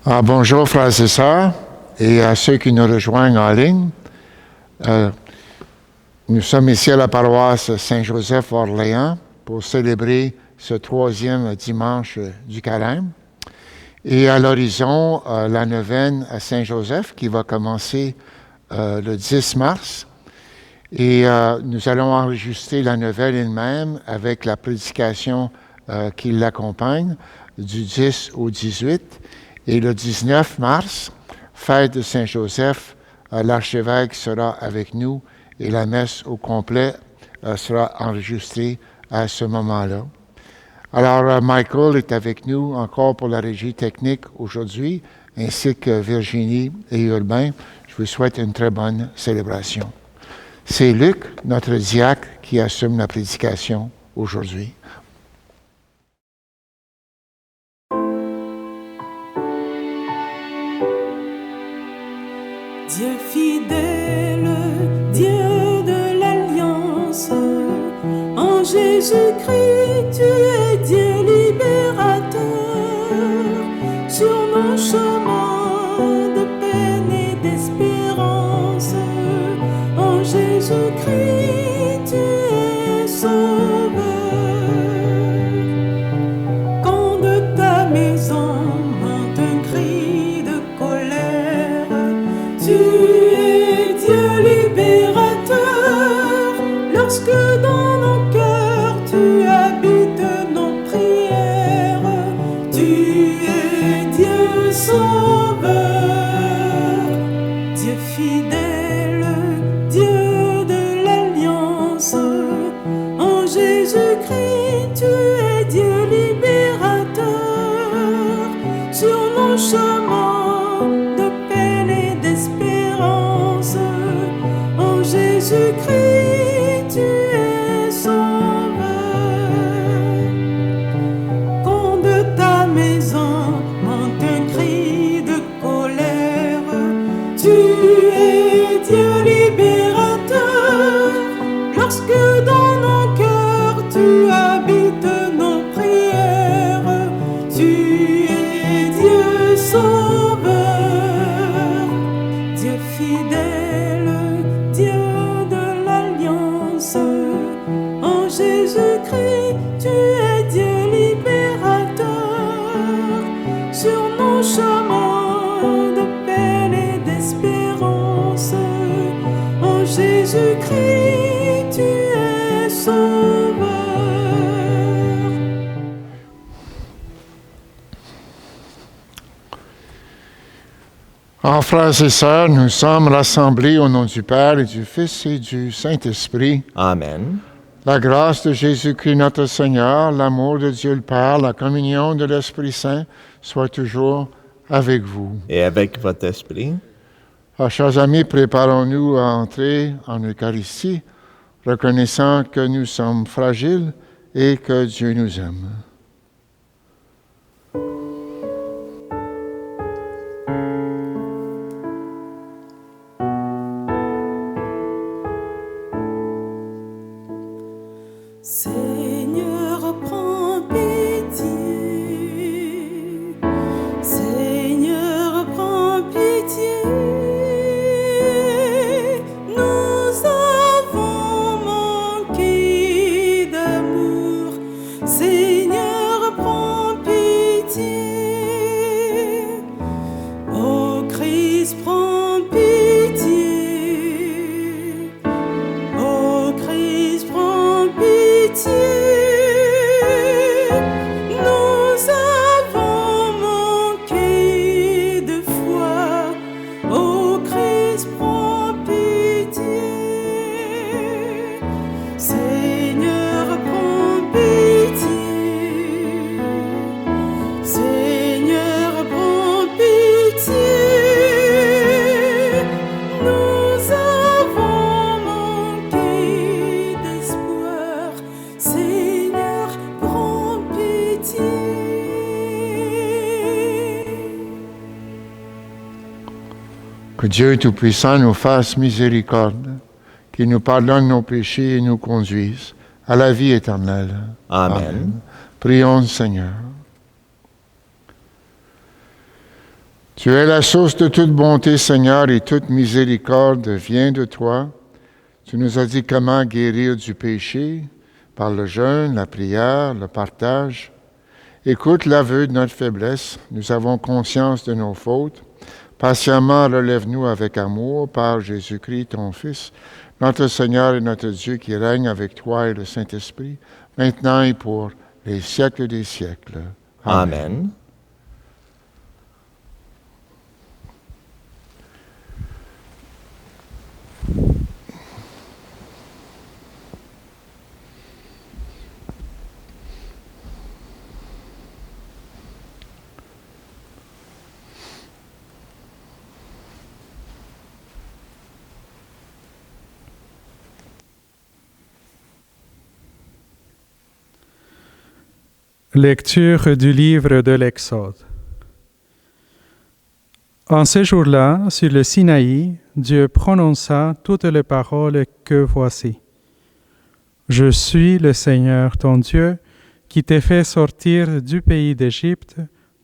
Bonjour frères et sœurs et à ceux qui nous rejoignent en ligne. Nous sommes ici à la paroisse Saint-Joseph-Orléans pour célébrer ce 3e dimanche du Carême. Et à l'horizon, la neuvaine à Saint-Joseph qui va commencer le 10 mars. Et nous allons enregistrer la neuvaine elle-même avec la prédication qui l'accompagne du 10 au 18. Et le 19 mars, fête de Saint-Joseph, l'archevêque sera avec nous et la messe au complet sera enregistrée à ce moment-là. Alors, Michael est avec nous encore pour la régie technique aujourd'hui, ainsi que Virginie et Urbain. Je vous souhaite une très bonne célébration. C'est Luc, notre diacre, qui assume la prédication aujourd'hui. Dieu fidèle, Dieu de l'Alliance, en Jésus-Christ, tu es Dieu libérateur, sur nos chemins de peine et d'espérance, en Jésus-Christ, tu es sauveur. Quand de ta maison monte un cri de colère, tu es Dieu libérateur, lorsque dans nos cœurs tu habites nos prières, tu es Dieu sauveur, Dieu fidèle, Dieu de l'Alliance, en Jésus-Christ tu es Dieu libérateur, sur nos chemins de peine et d'espérance, en Jésus-Christ tu es sauveur. Quand de ta maison monte un cri de colère, tu es Dieu libérateur, lorsque dans nos cœurs tu habites nos prières, tu es Dieu sauveur, Dieu fidèle, Dieu de l'Alliance, en Jésus-Christ tu es Dieu libérateur, sur nos chemins de peine et d'espérance, en Jésus-Christ tu es sauveur. Frères et sœurs, nous sommes rassemblés au nom du Père et du Fils et du Saint-Esprit. Amen. La grâce de Jésus-Christ notre Seigneur, l'amour de Dieu le Père, la communion de l'Esprit Saint soit toujours avec vous. Et avec votre esprit, Chers amis, préparons-nous à entrer en Eucharistie, reconnaissant que nous sommes fragiles et que Dieu nous aime. Seigneur, prends pitié. Seigneur, prends pitié. Nous avons manqué d'amour. Seigneur, prends pitié. Ô Christ, prends pitié. Ô Christ, prends pitié. Nous avons manqué de foi. Ô Christ, prends pitié. Seigneur, prends pitié. Seigneur, prends pitié. Nous avons manqué d'espoir. Seigneur, prends pitié. Que Dieu Tout-Puissant nous fasse miséricorde, qu'il nous pardonne nos péchés et nous conduise à la vie éternelle. Amen. Prions le Seigneur. Tu es la source de toute bonté, Seigneur, et toute miséricorde vient de toi. Tu nous as dit comment guérir du péché, par le jeûne, la prière, le partage. Écoute l'aveu de notre faiblesse. Nous avons conscience de nos fautes. Patiemment, relève-nous avec amour par Jésus-Christ, ton Fils, notre Seigneur et notre Dieu qui règne avec toi et le Saint-Esprit, maintenant et pour les siècles des siècles. Amen. Lecture du livre de l'Exode. En ce jour-là, sur le Sinaï, Dieu prononça toutes les paroles que voici. Je suis le Seigneur ton Dieu, qui t'ai fait sortir du pays d'Égypte,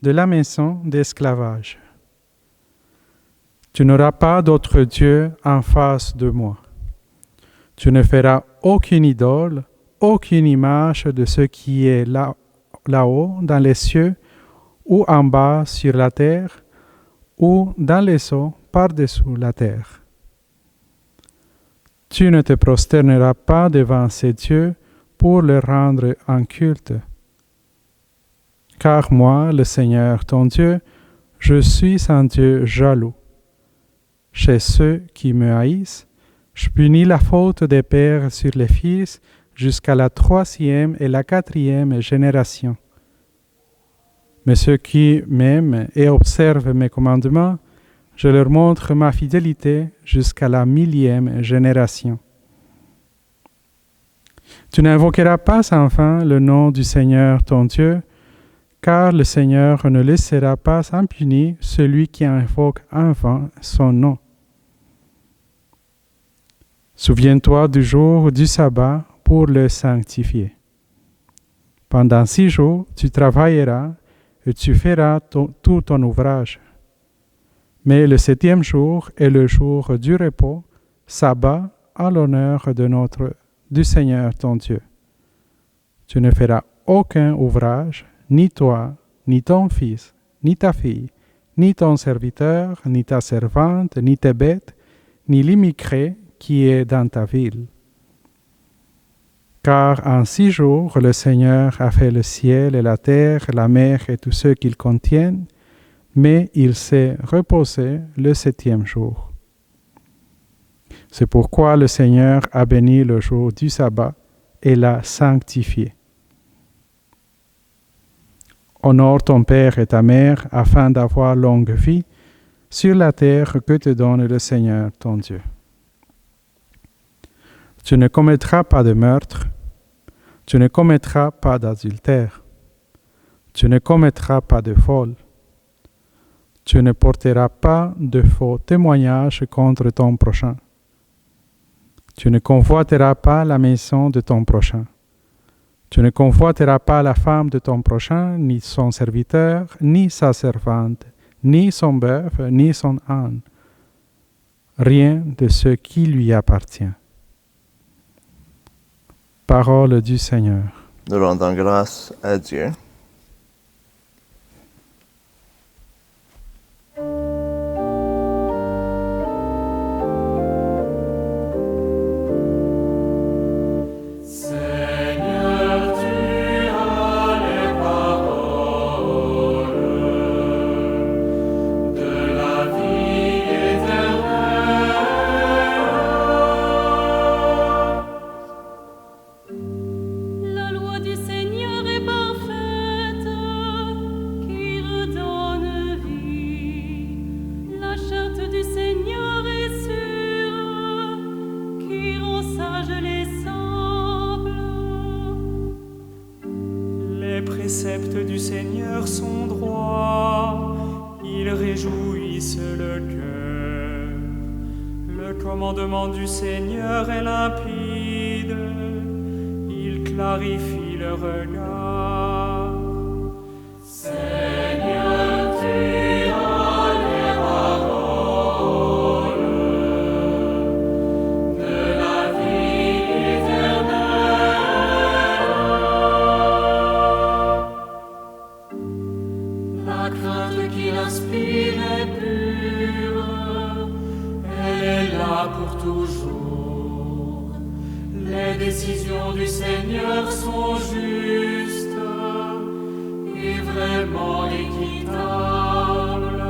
de la maison d'esclavage. Tu n'auras pas d'autre Dieu en face de moi. Tu ne feras aucune idole, aucune image de ce qui est là-haut dans les cieux, ou en bas sur la terre, ou dans les eaux par-dessous la terre. Tu ne te prosterneras pas devant ces dieux pour leur rendre un culte. Car moi, le Seigneur ton Dieu, je suis un Dieu jaloux. Chez ceux qui me haïssent, je punis la faute des pères sur les fils jusqu'à la 3e et la 4e génération. Mais ceux qui m'aiment et observent mes commandements, je leur montre ma fidélité jusqu'à la 1000e génération. Tu n'invoqueras pas sans fin le nom du Seigneur ton Dieu, car le Seigneur ne laissera pas impuni celui qui invoque en vain son nom. Souviens-toi du jour du sabbat pour le sanctifier. Pendant 6 jours, tu travailleras et tu feras tout ton ouvrage. Mais le 7e jour est le jour du repos, sabbat à l'honneur du Seigneur ton Dieu. Tu ne feras aucun ouvrage, ni toi, ni ton fils, ni ta fille, ni ton serviteur, ni ta servante, ni tes bêtes, ni l'immigré qui est dans ta ville. Car en 6 jours, le Seigneur a fait le ciel et la terre, la mer et tout ce qu'ils contiennent, mais il s'est reposé le 7e jour. C'est pourquoi le Seigneur a béni le jour du sabbat et l'a sanctifié. Honore ton père et ta mère afin d'avoir longue vie sur la terre que te donne le Seigneur ton Dieu. Tu ne commettras pas de meurtre, tu ne commettras pas d'adultère, tu ne commettras pas de vol, tu ne porteras pas de faux témoignages contre ton prochain, tu ne convoiteras pas la maison de ton prochain, tu ne convoiteras pas la femme de ton prochain, ni son serviteur, ni sa servante, ni son bœuf, ni son âne, rien de ce qui lui appartient. Parole du Seigneur. Nous rendons grâce à Dieu. La loi du Seigneur est parfaite, qui redonne vie. La charte du Seigneur est sûre, qui rend sages les simples. Les préceptes du Seigneur sont droits, ils réjouissent le cœur. Le commandement du Seigneur est limpide, il clarifie le regard. Seigneur, tu as décisions du Seigneur sont justes et vraiment équitables,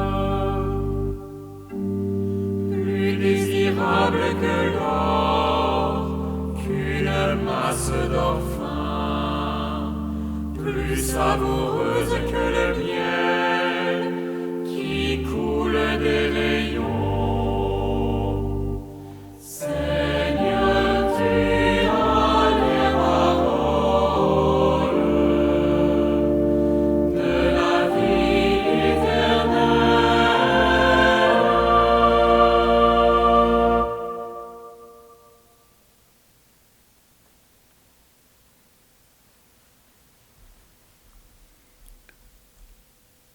plus désirables que l'or, qu'une masse d'or fin, plus savoureuse que le miel qui coule des rayons. Seigneur, tu as les paroles de la vie éternelle.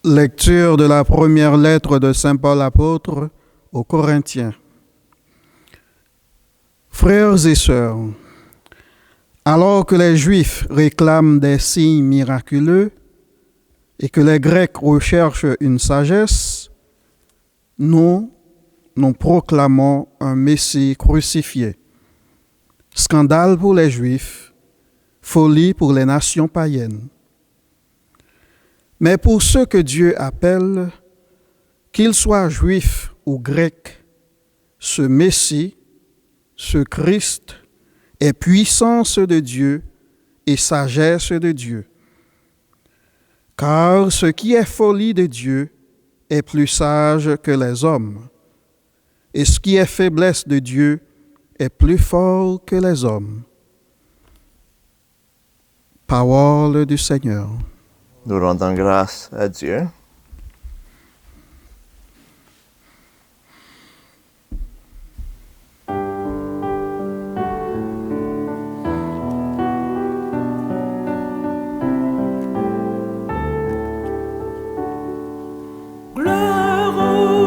Lecture de la première lettre de Saint Paul apôtre aux Corinthiens. Frères et sœurs, alors que les Juifs réclament des signes miraculeux et que les Grecs recherchent une sagesse, nous proclamons un Messie crucifié. Scandale pour les Juifs, folie pour les nations païennes. Mais pour ceux que Dieu appelle, qu'ils soient juifs ou grecs, ce Messie, ce Christ, est puissance de Dieu et sagesse de Dieu. Car ce qui est folie de Dieu est plus sage que les hommes, et ce qui est faiblesse de Dieu est plus fort que les hommes. Parole du Seigneur. Nous rendons grâce à Dieu. Gloire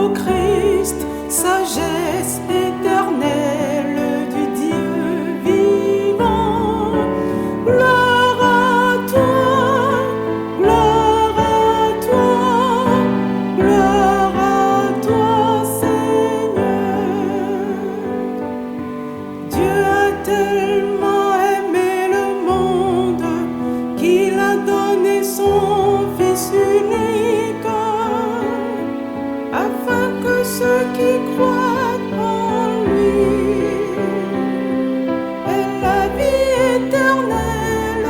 au Christ, sagesse éternelle du Dieu vivant. Gloire à toi, gloire à toi, gloire à toi, Seigneur. Dieu a tellement aimé le monde qu'il a donné son Fils unique, afin que ceux qui croient en lui aient la vie éternelle.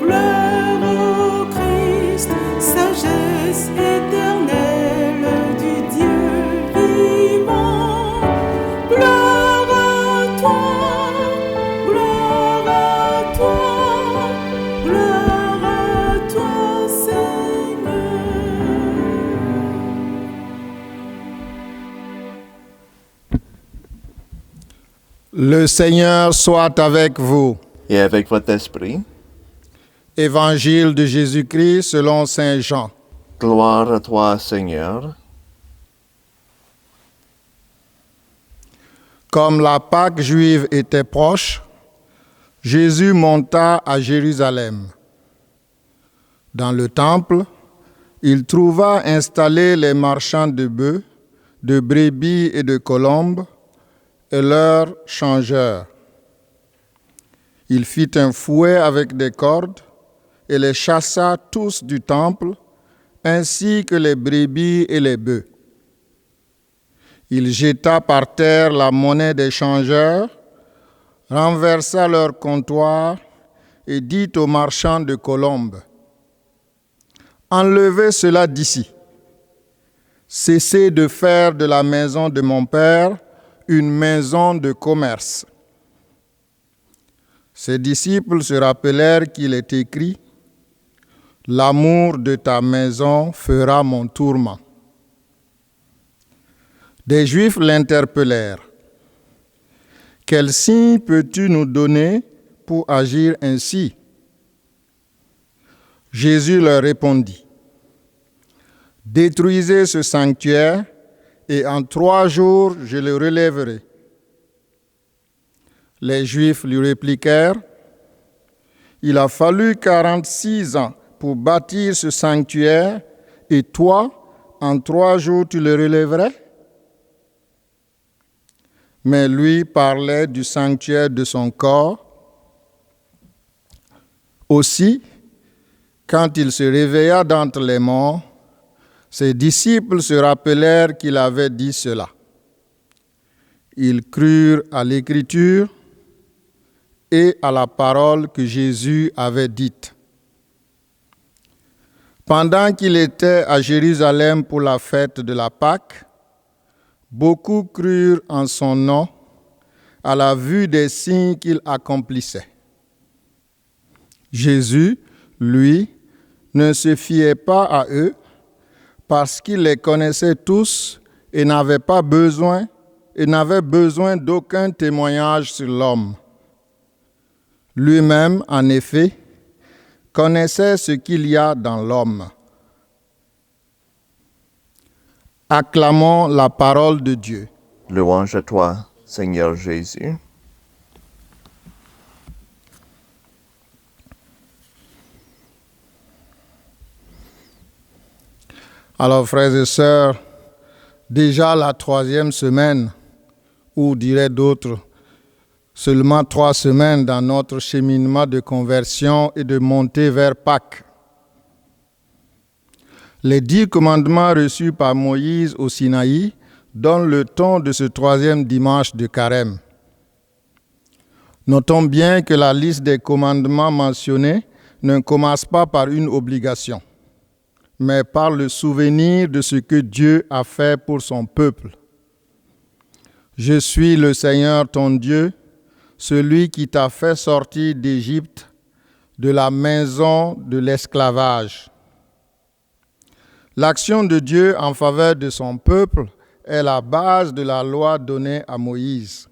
Gloire au Christ, sagesse éternelle du Dieu vivant. Gloire à toi, gloire à toi, gloire à toi, Seigneur. Le Seigneur soit avec vous. Et avec votre esprit, Évangile de Jésus-Christ selon Saint Jean. gloire à toi, Seigneur. Comme la Pâque juive était proche, Jésus monta à Jérusalem. Dans le temple, il trouva installés les marchands de bœufs, de brebis et de colombes, et leurs changeurs. Il fit un fouet avec des cordes et les chassa tous du temple, ainsi que les brebis et les bœufs. Il jeta par terre la monnaie des changeurs, renversa leur comptoir et dit aux marchands de colombes: « Enlevez cela d'ici. Cessez de faire de la maison de mon Père une maison de commerce. » Ses disciples se rappelèrent qu'il est écrit: « L'amour de ta maison fera mon tourment. » Des Juifs l'interpellèrent: « Quel signe peux-tu nous donner pour agir ainsi ?» Jésus leur répondit: « Détruisez ce sanctuaire, et en 3 jours je le relèverai. » Les Juifs lui répliquèrent: « Il a fallu 46 ans pour bâtir ce sanctuaire, et toi, en 3 jours tu le relèverais ?» mais lui parlait du sanctuaire de son corps. Aussi, quand il se réveilla d'entre les morts, ses disciples se rappelèrent qu'il avait dit cela. Ils crurent à l'Écriture et à la parole que Jésus avait dite. Pendant qu'il était à Jérusalem pour la fête de la Pâque, beaucoup crurent en son nom à la vue des signes qu'il accomplissait. Jésus, lui, ne se fiait pas à eux parce qu'il les connaissait tous et n'avait besoin d'aucun témoignage sur l'homme. Lui-même, en effet, connaissait ce qu'il y a dans l'homme. Acclamons la parole de Dieu. Louange à toi, Seigneur Jésus. Alors, frères et sœurs, déjà la 3e semaine, ou diraient d'autres, seulement 3 semaines dans notre cheminement de conversion et de montée vers Pâques. Les 10 commandements reçus par Moïse au Sinaï donnent le ton de ce 3e dimanche de Carême. Notons bien que la liste des commandements mentionnés ne commence pas par une obligation, mais par le souvenir de ce que Dieu a fait pour son peuple. Je suis le Seigneur ton Dieu, celui qui t'a fait sortir d'Égypte, de la maison de l'esclavage. L'action de Dieu en faveur de son peuple est la base de la loi donnée à Moïse.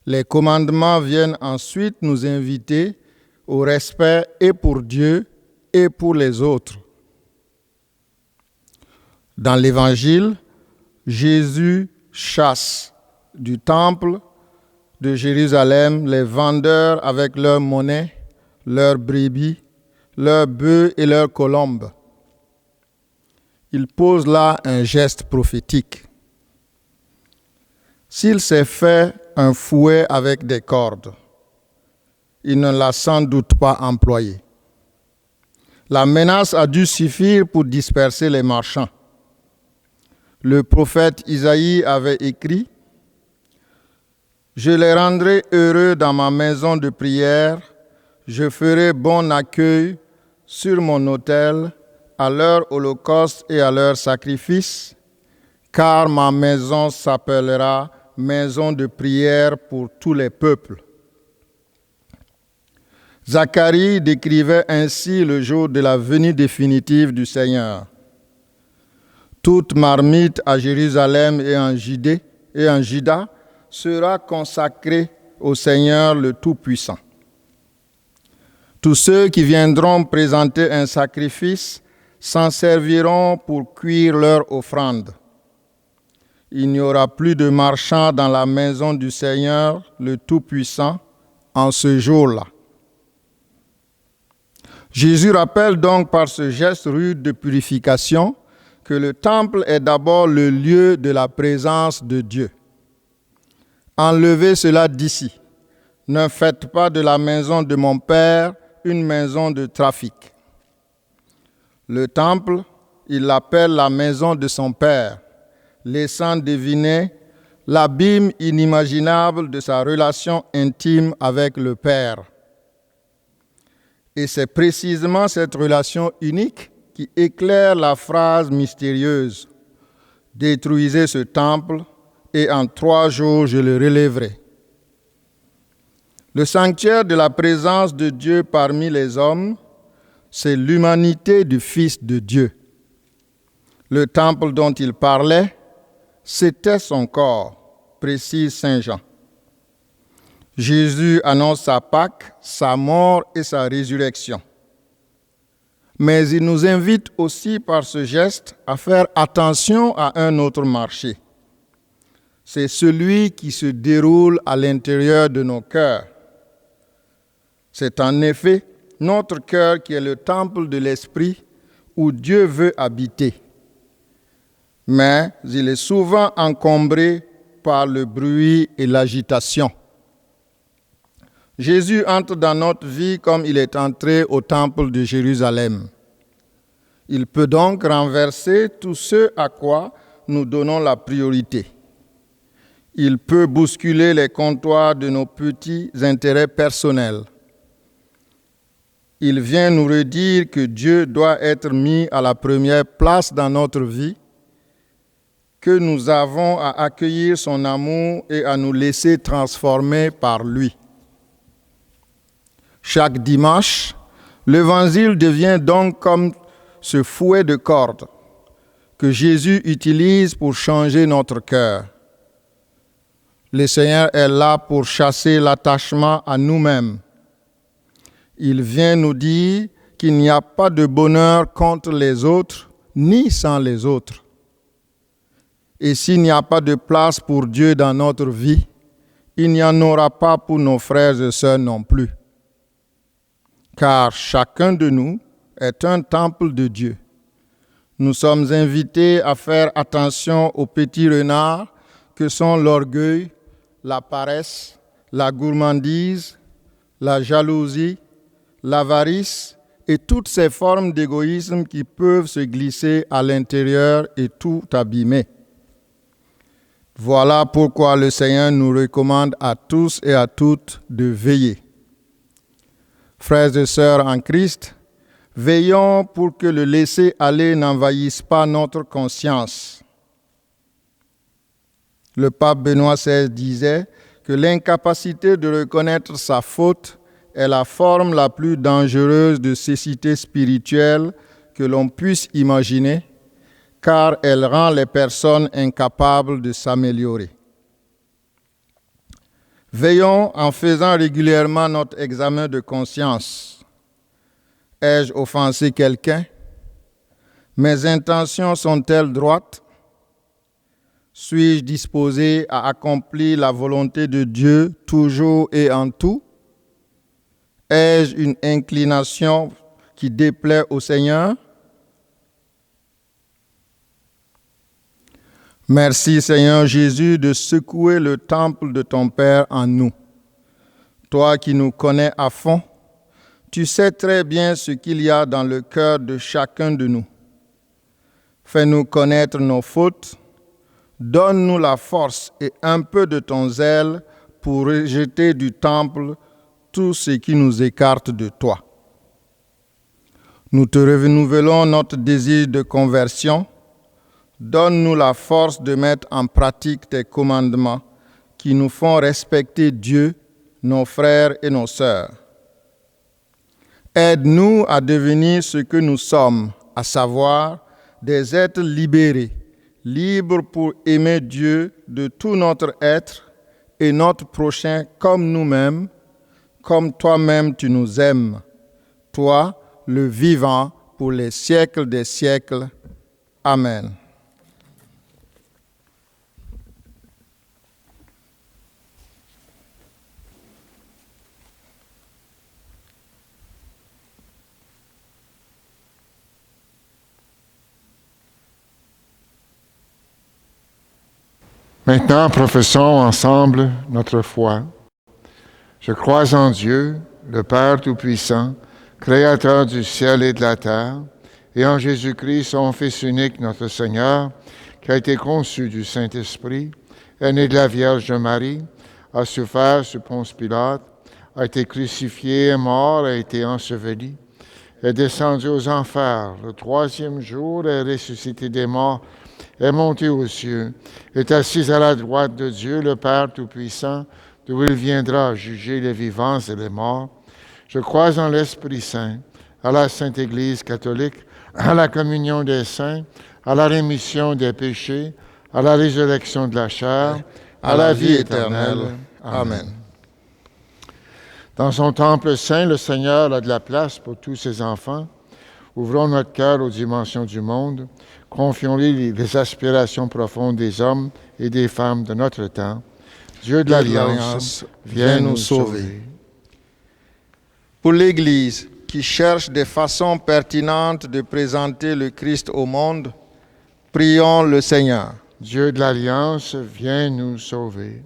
Les commandements viennent ensuite nous inviter au respect et pour Dieu et pour les autres. Dans l'Évangile, Jésus chasse du temple de Jérusalem les vendeurs avec leurs monnaies, leurs brebis, leurs bœufs et leurs colombes. Il pose là un geste prophétique. S'il s'est fait un fouet avec des cordes, il ne l'a sans doute pas employé. La menace a dû suffire pour disperser les marchands. Le prophète Isaïe avait écrit « Je les rendrai heureux dans ma maison de prière, je ferai bon accueil sur mon autel, à leur holocauste et à leur sacrifice, car ma maison s'appellera maison de prière pour tous les peuples. » Zacharie décrivait ainsi le jour de la venue définitive du Seigneur. Toute marmite à Jérusalem et en Juda sera consacrée au Seigneur le Tout-Puissant. Tous ceux qui viendront présenter un sacrifice s'en serviront pour cuire leur offrande. Il n'y aura plus de marchands dans la maison du Seigneur le Tout-Puissant en ce jour-là. Jésus rappelle donc par ce geste rude de purification que le temple est d'abord le lieu de la présence de Dieu. Enlevez cela d'ici. Ne faites pas de la maison de mon Père une maison de trafic. Le temple, il l'appelle la maison de son Père, laissant deviner l'abîme inimaginable de sa relation intime avec le Père. Et c'est précisément cette relation unique qui éclaire la phrase mystérieuse « Détruisez ce temple et en 3 jours je le relèverai ». Le sanctuaire de la présence de Dieu parmi les hommes, c'est l'humanité du Fils de Dieu. Le temple dont il parlait, c'était son corps, précise Saint Jean. Jésus annonce sa Pâque, sa mort et sa résurrection. Mais il nous invite aussi par ce geste à faire attention à un autre marché. C'est celui qui se déroule à l'intérieur de nos cœurs. C'est en effet notre cœur qui est le temple de l'Esprit où Dieu veut habiter. Mais il est souvent encombré par le bruit et l'agitation. Jésus entre dans notre vie comme il est entré au temple de Jérusalem. Il peut donc renverser tout ce à quoi nous donnons la priorité. Il peut bousculer les comptoirs de nos petits intérêts personnels. Il vient nous redire que Dieu doit être mis à la première place dans notre vie, que nous avons à accueillir son amour et à nous laisser transformer par lui. Chaque dimanche, l'Évangile devient donc comme ce fouet de cordes que Jésus utilise pour changer notre cœur. Le Seigneur est là pour chasser l'attachement à nous-mêmes. Il vient nous dire qu'il n'y a pas de bonheur contre les autres, ni sans les autres. Et s'il n'y a pas de place pour Dieu dans notre vie, il n'y en aura pas pour nos frères et sœurs non plus. Car chacun de nous est un temple de Dieu. Nous sommes invités à faire attention aux petits renards que sont l'orgueil, la paresse, la gourmandise, la jalousie, l'avarice et toutes ces formes d'égoïsme qui peuvent se glisser à l'intérieur et tout abîmer. Voilà pourquoi le Seigneur nous recommande à tous et à toutes de veiller. Frères et sœurs en Christ, veillons pour que le laisser-aller n'envahisse pas notre conscience. Le pape Benoît XVI disait que l'incapacité de reconnaître sa faute est la forme la plus dangereuse de cécité spirituelle que l'on puisse imaginer, car elle rend les personnes incapables de s'améliorer. Veillons en faisant régulièrement notre examen de conscience. Ai-je offensé quelqu'un? Mes intentions sont-elles droites? Suis-je disposé à accomplir la volonté de Dieu toujours et en tout? Ai-je une inclination qui déplaît au Seigneur? Merci Seigneur Jésus de secouer le temple de ton Père en nous. Toi qui nous connais à fond, tu sais très bien ce qu'il y a dans le cœur de chacun de nous. Fais-nous connaître nos fautes, donne-nous la force et un peu de ton zèle pour rejeter du temple tout ce qui nous écarte de toi. Nous te renouvelons notre désir de conversion. Donne-nous la force de mettre en pratique tes commandements qui nous font respecter Dieu, nos frères et nos sœurs. Aide-nous à devenir ce que nous sommes, à savoir des êtres libérés, libres pour aimer Dieu de tout notre être et notre prochain comme nous-mêmes, comme toi-même tu nous aimes, toi, le vivant, pour les siècles des siècles. Amen. Maintenant, professons ensemble notre foi. Je crois en Dieu, le Père Tout-Puissant, Créateur du ciel et de la terre, et en Jésus-Christ, son Fils unique, notre Seigneur, qui a été conçu du Saint-Esprit, est né de la Vierge Marie, a souffert sous Ponce Pilate, a été crucifié, est mort, a été enseveli, est descendu aux enfers. Le troisième jour, est ressuscité des morts, est monté aux cieux, est assis à la droite de Dieu, le Père Tout-Puissant, d'où il viendra juger les vivants et les morts. Je crois en l'Esprit Saint, à la Sainte Église catholique, à la communion des saints, à la rémission des péchés, à la résurrection de la chair, à la vie éternelle. Amen. Dans son temple saint, le Seigneur a de la place pour tous ses enfants. Ouvrons notre cœur aux dimensions du monde. Confions-lui les aspirations profondes des hommes et des femmes de notre temps. Dieu de l'Alliance, viens nous sauver. Pour l'Église qui cherche des façons pertinentes de présenter le Christ au monde, prions le Seigneur. Dieu de l'Alliance, viens nous sauver.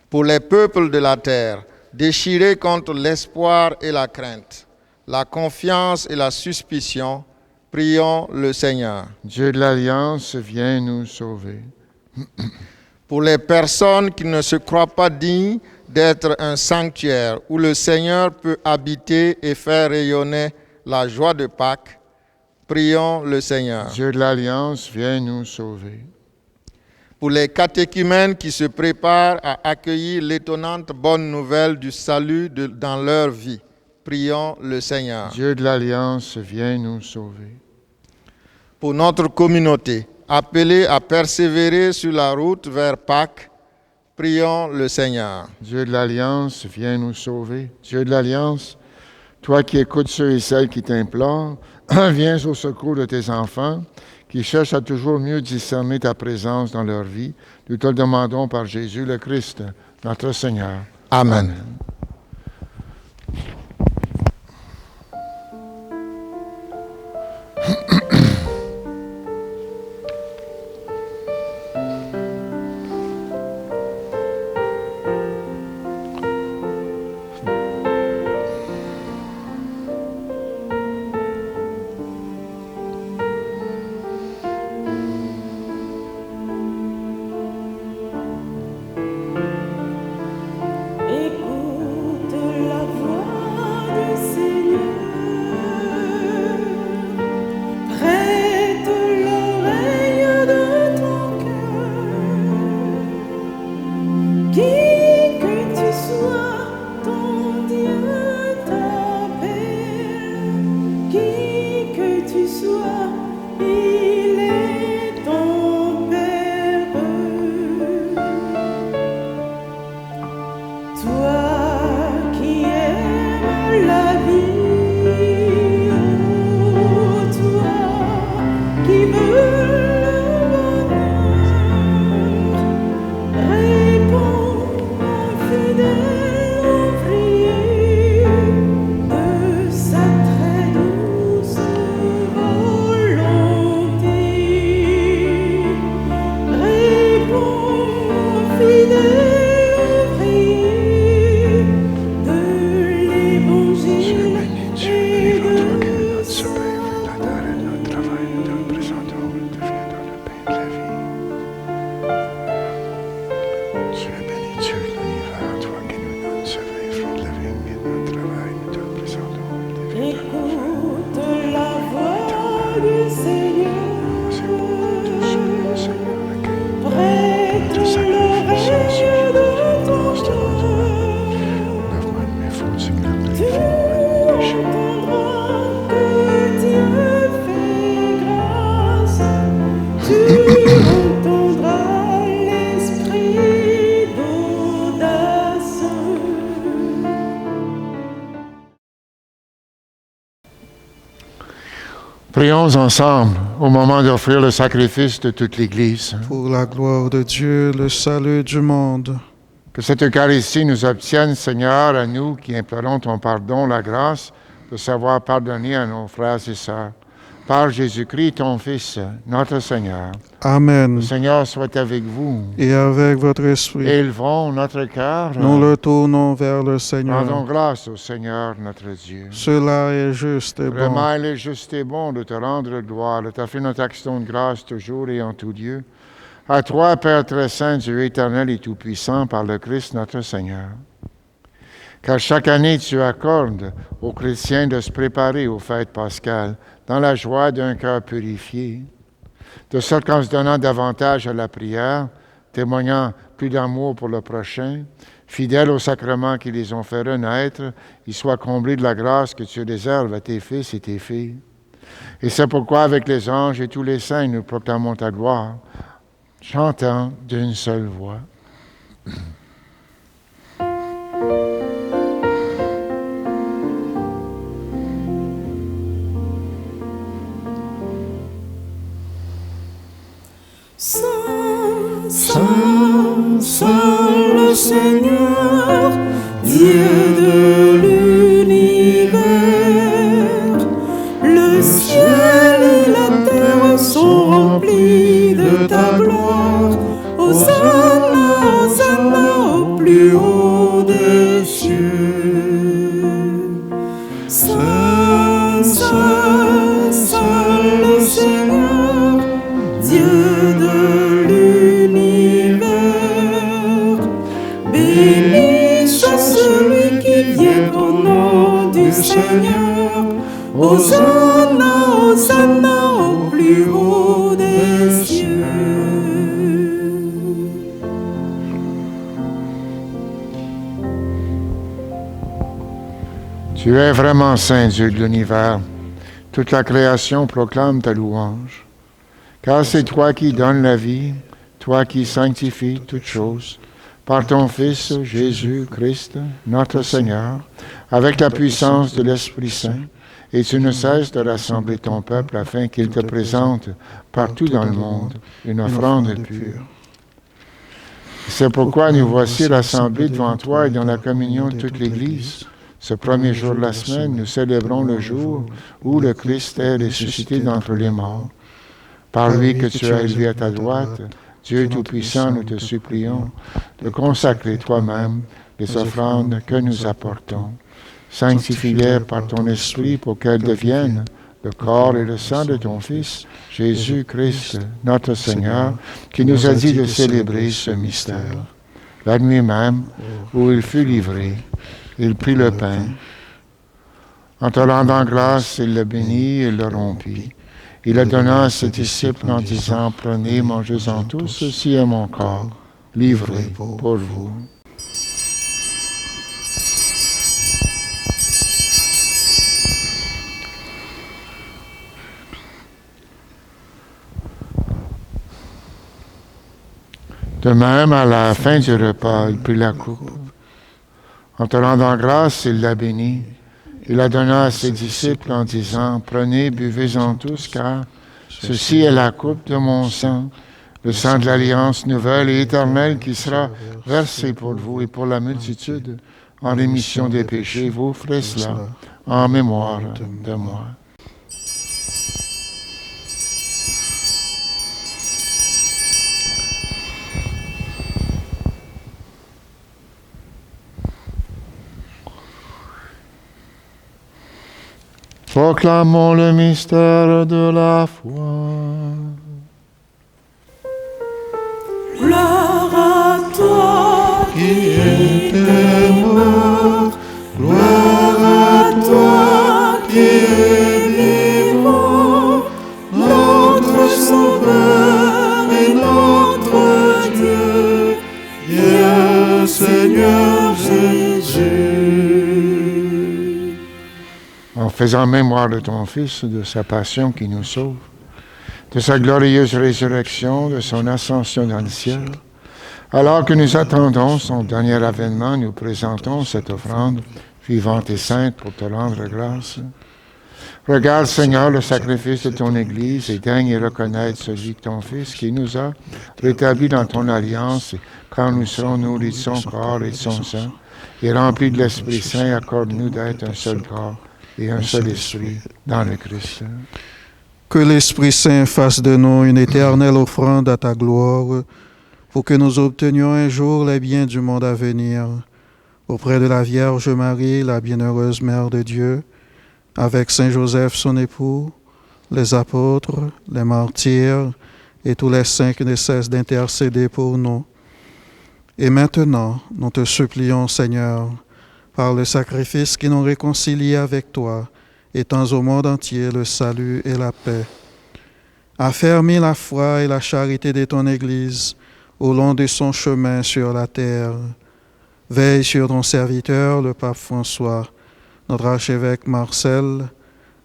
Pour les peuples de la terre, déchirés contre l'espoir et la crainte, la confiance et la suspicion, prions le Seigneur. Dieu de l'Alliance, viens nous sauver. Pour les personnes qui ne se croient pas dignes d'être un sanctuaire où le Seigneur peut habiter et faire rayonner la joie de Pâques, prions le Seigneur. Dieu de l'Alliance, viens nous sauver. Pour les catéchumènes qui se préparent à accueillir l'étonnante bonne nouvelle du salut dans leur vie, prions le Seigneur. Dieu de l'Alliance, viens nous sauver. Pour notre communauté, appelée à persévérer sur la route vers Pâques, prions le Seigneur. Dieu de l'Alliance, viens nous sauver. Dieu de l'Alliance, toi qui écoutes ceux et celles qui t'implorent, viens au secours de tes enfants qui cherchent à toujours mieux discerner ta présence dans leur vie. Nous te le demandons par Jésus le Christ, notre Seigneur. Amen. Écoute la voix du Seigneur, prête l'oreille de ton cœur. Qui que tu sois, ton Dieu t'appelle. Qui que tu sois, il est ton Père. Toi qui aimes la vie, oh, toi qui veux le bonheur, réponds mon fidèle ouvrier de sa très douce volonté. Réponds mon fidèle ouvrier de l'évangile et de sa Écoute la voix du Seigneur, prête l'oreille de ton cœur. Tu entendras que Dieu fait grâce. Tu entendras l'esprit d'audace. Prions ensemble au moment d'offrir le sacrifice de toute l'Église. Pour la gloire de Dieu, le salut du monde. Que cette Eucharistie nous obtienne, Seigneur, à nous qui implorons ton pardon, la grâce de savoir pardonner à nos frères et sœurs. Par Jésus-Christ, ton Fils, notre Seigneur. Amen. Le Seigneur soit avec vous. Et avec votre esprit, Élevons notre cœur. nous le tournons vers le Seigneur. Rendons grâce au Seigneur, notre Dieu. Cela est juste et bon. Vraiment, il est juste et bon de te rendre gloire, de t'offrir notre action de grâce toujours et en tout lieu. À toi, Père très saint, Dieu éternel et tout-puissant, par le Christ notre Seigneur. Car chaque année, tu accordes aux chrétiens de se préparer aux fêtes pascales dans la joie d'un cœur purifié, de sorte qu'en se donnant davantage à la prière, témoignant plus d'amour pour le prochain, fidèles aux sacrements qui les ont fait renaître, ils soient comblés de la grâce que tu réserves à tes fils et tes filles. Et c'est pourquoi, avec les anges et tous les saints, nous proclamons ta gloire, chantant d'une seule voix. Saint, Saint, Saint le Seigneur, Dieu de l'univers, le ciel et la terre sont remplis de ta gloire. seul, seul le Seigneur, Dieu de l'univers. Béni soit celui qui vient au nom du Seigneur. Hosanna, Hosanna au plus haut des cieux. Tu es vraiment saint, Dieu de l'univers. Toute la création proclame ta louange. Car c'est toi qui donnes la vie, toi qui sanctifies toutes choses, par ton Fils Jésus-Christ, notre Seigneur, avec la puissance de l'Esprit Saint, et tu ne cesses de rassembler ton peuple afin qu'il te présente partout dans le monde une offrande pure. C'est pourquoi nous voici rassemblés devant toi et dans la communion de toute l'Église. Ce premier jour de la semaine, nous célébrons le jour où le Christ est ressuscité d'entre les morts. Par lui que tu as élevé à ta droite, Dieu Tout-Puissant, nous te supplions de consacrer toi-même les offrandes que nous apportons. Sanctifie-les par ton Esprit pour qu'elles deviennent le corps et le sang de ton Fils, Jésus-Christ, notre Seigneur, qui nous a dit de célébrer ce mystère. La nuit même, où il fut livré, il prit le pain. En te rendant grâce, il le bénit et le rompit. Il le donna à ses disciples en disant, « Prenez, mangez-en tous, ceci est mon corps, livré pour vous. » De même, à la fin du repas, il prit la coupe. En te rendant grâce, il la bénit. Il la donna à ses disciples en disant, « Prenez, buvez-en tous, car ceci est la coupe de mon sang, le sang de l'alliance nouvelle et éternelle qui sera versé pour vous et pour la multitude en rémission des péchés. Vous ferez cela en mémoire de moi. » Proclamons le mystère de la foi. Gloire à toi qui étais mort, gloire à toi qui es vivant, notre Sauveur et notre Dieu, viens Seigneur Jésus. En faisant mémoire de ton Fils, de sa passion qui nous sauve, de sa glorieuse résurrection, de son ascension dans le ciel, alors que nous attendons son dernier avènement, nous présentons cette offrande vivante et sainte pour te rendre grâce. Regarde, Seigneur, le sacrifice de ton Église et daigne y reconnaître celui de ton Fils qui nous a rétablis dans ton alliance quand nous serons nourris de son corps et de son sang, et remplis de l'Esprit Saint, accorde-nous d'être un seul corps et un seul esprit dans le Christ. Que l'Esprit Saint fasse de nous une éternelle offrande à ta gloire, pour que nous obtenions un jour les biens du monde à venir, auprès de la Vierge Marie, la bienheureuse Mère de Dieu, avec Saint Joseph son époux, les apôtres, les martyrs et tous les saints qui ne cessent d'intercéder pour nous. Et maintenant, nous te supplions, Seigneur, par le sacrifice qui nous réconcilie avec toi, étends au monde entier le salut et la paix. Affermis la foi et la charité de ton Église au long de son chemin sur la terre. Veille sur ton serviteur, le pape François, notre archevêque Marcel,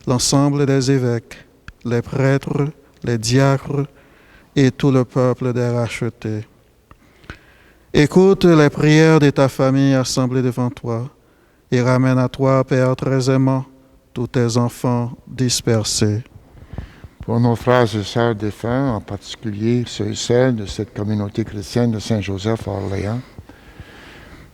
l'ensemble des évêques, les prêtres, les diacres et tout le peuple des rachetés. Écoute les prières de ta famille assemblée devant toi et ramène à toi, Père très aimant, tous tes enfants dispersés. Pour nos frères et sœurs défunts, en particulier ceux et celles de cette communauté chrétienne de Saint-Joseph à Orléans,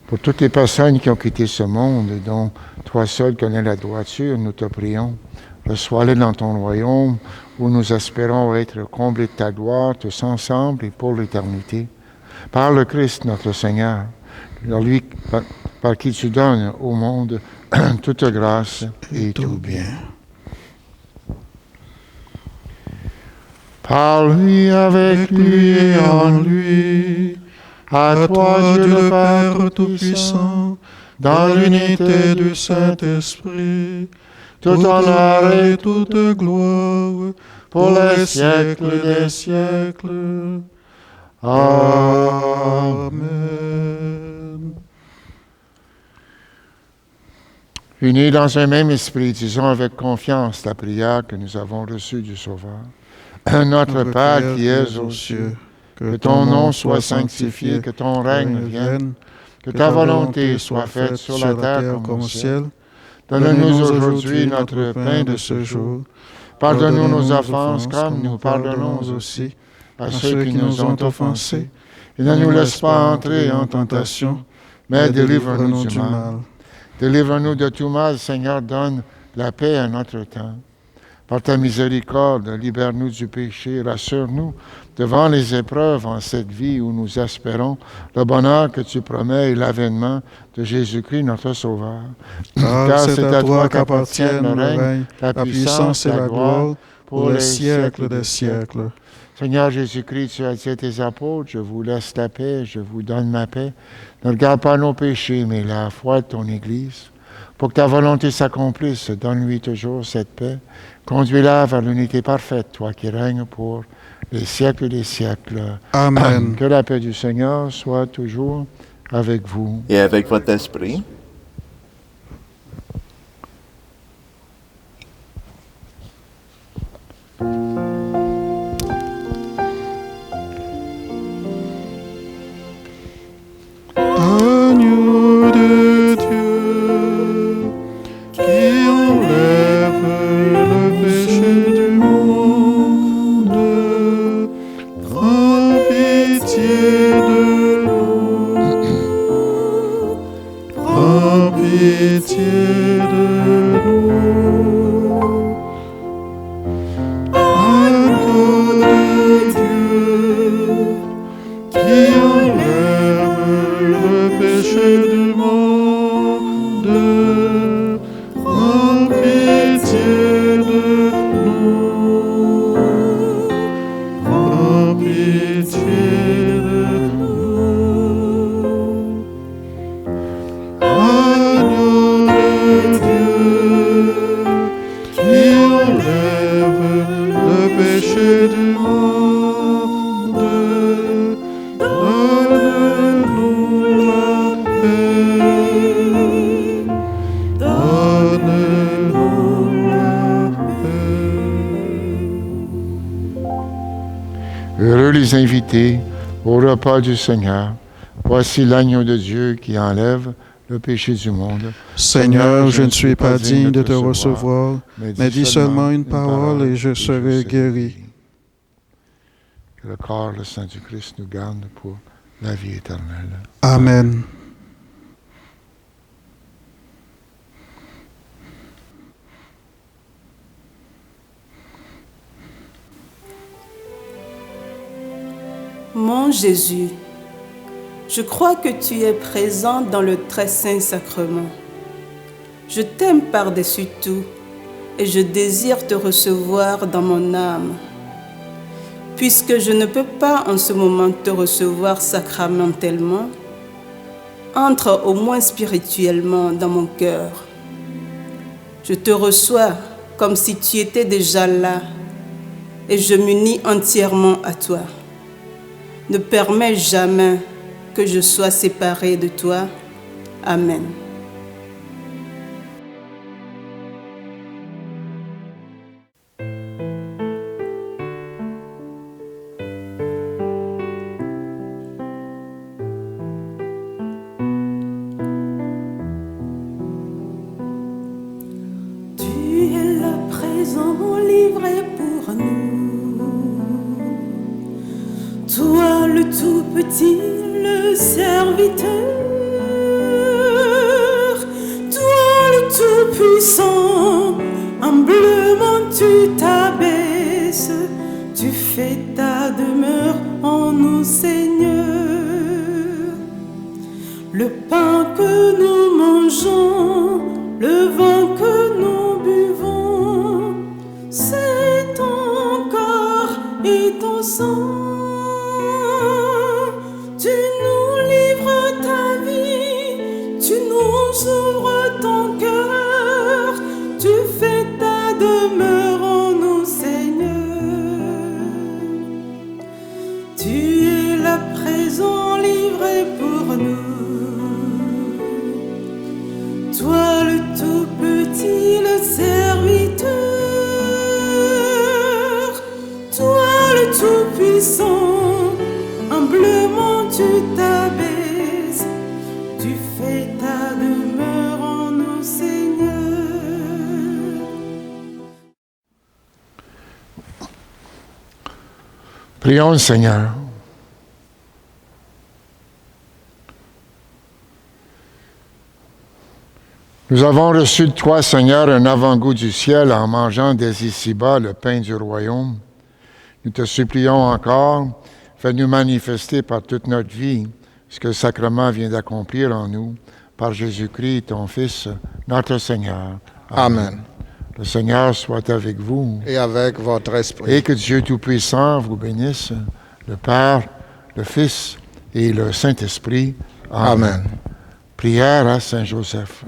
pour toutes les personnes qui ont quitté ce monde et dont toi seul connais la droiture, nous te prions, reçois-les dans ton royaume où nous espérons être comblés de ta gloire tous ensemble et pour l'éternité. Par le Christ notre Seigneur, par qui tu donnes au monde toute grâce et tout bien. Par lui, avec lui et en lui. À toi, Dieu le Père Tout-Puissant, dans l'unité du Saint-Esprit, tout honneur et toute gloire, pour les siècles des siècles. Amen. Unis dans un même esprit, disons avec confiance la prière que nous avons reçue du Sauveur. Notre Père qui es aux cieux, que ton nom soit sanctifié, que ton règne vienne, que ta volonté soit faite sur la terre comme au ciel. Donne-nous aujourd'hui notre pain de ce jour. Pardonne-nous nos offenses comme nous pardonnons aussi à ceux qui nous ont offensés. Et ne nous laisse pas entrer en tentation, mais délivre-nous du mal. Délivre-nous de tout mal, Seigneur, donne la paix à notre temps. Par ta miséricorde, libère-nous du péché, rassure-nous devant les épreuves en cette vie où nous espérons le bonheur que tu promets et l'avènement de Jésus-Christ, notre Sauveur. Car c'est à toi qu'appartiennent le règne, la puissance et la gloire pour les siècles des siècles. Seigneur Jésus-Christ, tu as dit à tes apôtres, je vous laisse la paix, je vous donne ma paix. Ne regarde pas nos péchés, mais la foi de ton Église. Pour que ta volonté s'accomplisse, donne-lui toujours cette paix. Conduis-la vers l'unité parfaite, toi qui règnes pour les siècles des siècles. Amen. Que la paix du Seigneur soit toujours avec vous. Et avec votre esprit. Agneau de Dieu, qui enlève le péché du monde, prends pitié de nous, prends pitié de nous. Agneau de Dieu, qui enlève le péché du monde, prends pitié de nous, prends pitié de nous. Agneau de Dieu, qui enlève le péché du monde, donne-nous la paix, donne-nous la paix. Heureux les invités au repas du Seigneur. Voici l'agneau de Dieu qui enlève le péché du monde. Seigneur, je ne suis pas digne de te recevoir, mais dis seulement une parole et je serai guéri. Que le corps, le sang du Christ nous garde pour la vie éternelle. Amen. Mon Jésus, je crois que tu es présent dans le très saint sacrement. Je t'aime par-dessus tout et je désire te recevoir dans mon âme. Puisque je ne peux pas en ce moment te recevoir sacramentellement, entre au moins spirituellement dans mon cœur. Je te reçois comme si tu étais déjà là et je m'unis entièrement à toi. Ne permets jamais que je sois séparée de toi. Amen. Tu es là présent, livré pour nous. Toi le tout petit, le serviteur. Toi le tout puissant, humblement tu t'abaisses. Tu fais ta demeure en nous, Seigneur. Le pain que nous mangeons, le vin que nous buvons, c'est ton corps et innocents. Tu nous livres ta vie, tu nous ouvres ton cœur, tu fais ta demeure en nous, Seigneur. Tu es là présent, livré pour nous. Toi le tout petit, le serviteur, toi le tout puissant, humblement tu t'abaisses, tu fais ta demeure en nous, Seigneur. Prions le Seigneur. Nous avons reçu de toi, Seigneur, un avant-goût du ciel en mangeant dès ici-bas le pain du royaume. Nous te supplions encore, fais-nous manifester par toute notre vie ce que le sacrement vient d'accomplir en nous, par Jésus-Christ, ton Fils, notre Seigneur. Amen. Le Seigneur soit avec vous. Et avec votre esprit. Et que Dieu Tout-Puissant vous bénisse, le Père, le Fils et le Saint-Esprit. Amen. Prière à Saint Joseph.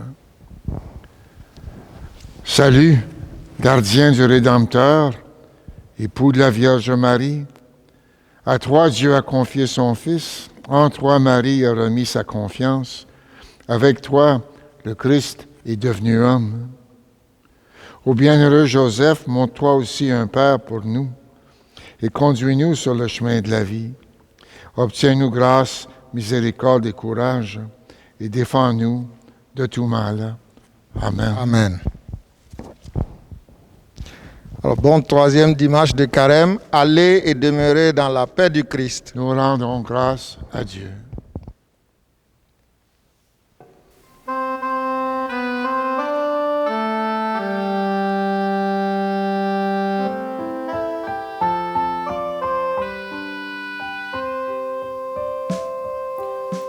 Salut, gardien du Rédempteur, époux de la Vierge Marie. À toi, Dieu a confié son Fils. En toi, Marie a remis sa confiance. Avec toi, le Christ est devenu homme. Ô bienheureux Joseph, montre-toi aussi un Père pour nous et conduis-nous sur le chemin de la vie. Obtiens-nous grâce, miséricorde et courage et défends-nous de tout mal. Amen. Amen. Alors, bon troisième dimanche de carême, allez et demeurez dans la paix du Christ. Nous rendons grâce à Dieu.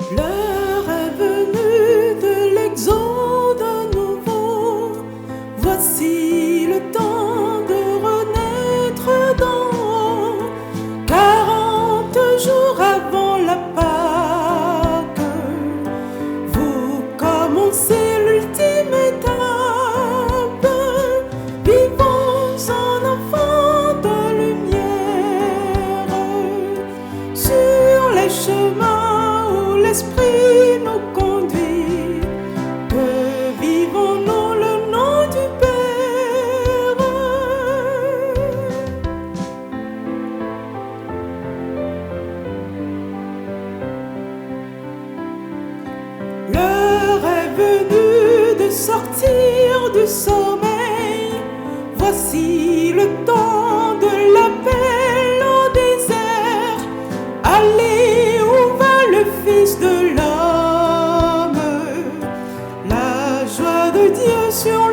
L'heure est venue de l'exode nouveau. Voici le temps de renaître d'en haut. 40 jours avant la Pâque, vous commencez l'ultime étape. Vivons en enfants de lumière sur les chemins où l'Esprit nous conduit. Que vivons-nous le nom du Père. L'heure est venue de sortir du sommeil. Voici le temps de l'appel au désert. Allez, où va le Fils de l'homme? La joie de Dieu sur